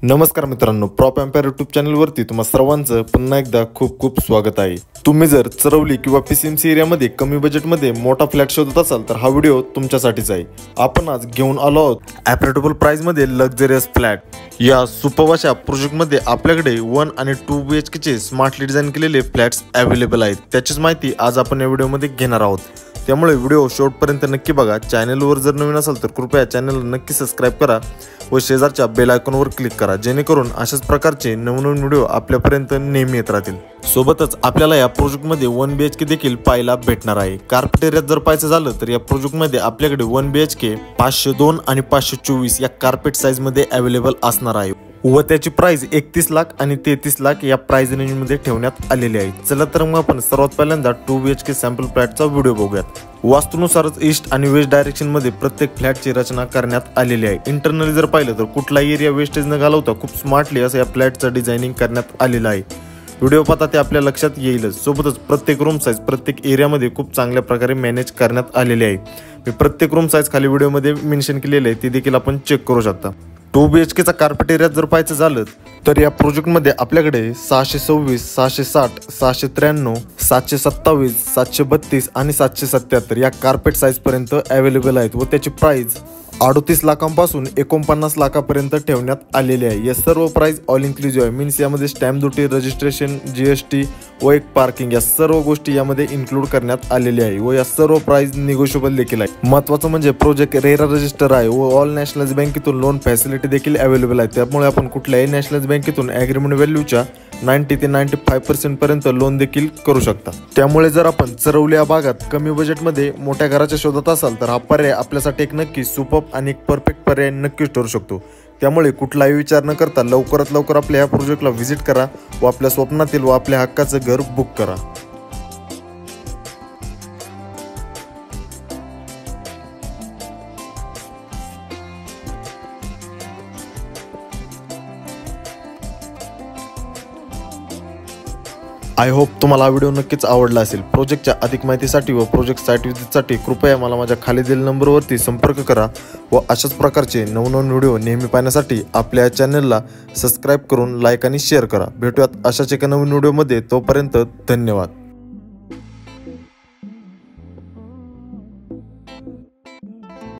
नमस्कार मित्रांनो, prop empire YouTube चॅनलवरती तुम्हा सर्वांचं पुन्हा एकदा खूप खूप स्वागत आहे। तुम्ही जर चरवली किंवा पीसीएमसी एरियामध्ये कमी बजेटमध्ये मोठा फ्लॅट शोधत असाल तर हा व्हिडिओ तुमच्यासाठीच आहे। आपण आज घेऊन आलो आहोत अफोर्डेबल प्राइसमध्ये लक्झरियस फ्लॅट। या सुपरवाशा प्रोजेक्टमध्ये आपल्याकडे 1 आणि 2 BHK चे स्मार्टली डिझाइन केलेले फ्लॅट्स अवेलेबल आहेत। त्याचीच माहिती आज आपण या व्हिडिओमध्ये घेणार आहोत, त्यामुळे व्हिडिओ शेवटपर्यंत नक्की बघा। चॅनलवर जर नवीन असाल तर कृपया चॅनलला नक्की सबस्क्राइब करा व शेजारच्या बेल आयकॉनवर क्लिक करा, जेणेकरून अशाच प्रकारचे नवनवीन व्हिडिओ आपल्यापर्यंत नेहमी येत राहतील। सोबतच आपल्याला या प्रोजेक्टमध्ये 1 BHK देखील पाहायला भेटणार आहे। कार्पेट एरियात जर पाहायचं झालं तर या प्रोजेक्टमध्ये आपल्याकडे 1 BHK 502 आणि 524 या कार्पेट साईजमध्ये अवेलेबल असणार आहे व त्याची प्राइस 31 लाख आणि 33 लाख या प्राइस रेंजमध्ये ठेवण्यात आलेली आहे। चला तर मग आपण सर्वात पहिल्यांदा 2 BHK सॅम्पल फ्लॅटचा व्हिडिओ बघूयात। वास्तूनुसारच ईस्ट आणि वेस्ट डायरेक्शन मध्ये प्रत्येक फ्लॅटची रचना करण्यात आलेली आहे। इंटरनली जर पाहिलं तर कुठलाही एरिया वेस्टेज न घालवता खूप स्मार्टली असं या फ्लॅटचं डिझायनिंग करण्यात आलेलं आहे। व्हिडिओ पाहता ते आपल्या लक्षात येईलच। सोबतच प्रत्येक रूम साईज प्रत्येक एरियामध्ये खूप चांगल्या प्रकारे मॅनेज करण्यात आलेली आहे। मी प्रत्येक रूम साईज खाली व्हिडिओमध्ये मेन्शन केलेले आहे, ते देखील आपण चेक करू शकता। 2 BHK चा कार्पेट एरियात जर पाहायचं झालं तर या प्रोजेक्टमध्ये आपल्याकडे 626, 660, 693, 727, 732 आणि 777 या कार्पेट साईज पर्यंत अवेलेबल आहेत व त्याची प्राइस 38 लाखांपासून 49 लाखापर्यंत ठेवण्यात आलेली आहे। या सर्व प्राइस ऑल इन्क्लुसिव्ह आहे, मीन्स यामध्ये स्टॅम्प ड्युटी, रजिस्ट्रेशन, GST व एक पार्किंग या सर्व गोष्टी यामध्ये इन्क्लूड करण्यात आलेली आहे व या सर्व प्राइस निगोशिएबल देखील आहे। महत्त्वाचं म्हणजे प्रोजेक्ट रेरा रजिस्टर आहे व ऑल नॅशनल बँकेतून लोन फॅसिलिटी देखील अवेलेबल आहे। त्यामुळे आपण कुठल्याही नॅशनल बँकेतून ॲग्रीमेंट व्हॅल्यूच्या 90 ते 95% पर्यंत लोन देखील करू शकता। त्यामुळे जर आपण चरवली या भागात कमी बजेटमध्ये मोठ्या घराच्या शोधात असाल तर हा पर्याय आपल्यासाठी एक नक्की सुपर आणि एक परफेक्ट पर्याय नक्कीच ठरू शकतो। त्यामुळे कुठलाही विचार न करता लवकरात लवकर आपल्या या प्रोजेक्टला व्हिजिट करा व आपल्या स्वप्नातील व आपल्या हक्काचं घर बुक करा। आय होप तुम्हाला हा व्हिडिओ नक्कीच आवडला असेल। प्रोजेक्टच्या अधिक माहितीसाठी व प्रोजेक्ट साईट व्हिजिटसाठी कृपया मला माझ्या खाली दिलेल्या नंबरवरती संपर्क करा व अशाच प्रकारचे नवनवीन व्हिडिओ नेहमी पाहण्यासाठी आपल्या चॅनलला सबस्क्राइब करून लाईक आणि शेअर करा। भेटूयात अशाच एका नवीन व्हिडिओमध्ये, तोपर्यंत धन्यवाद।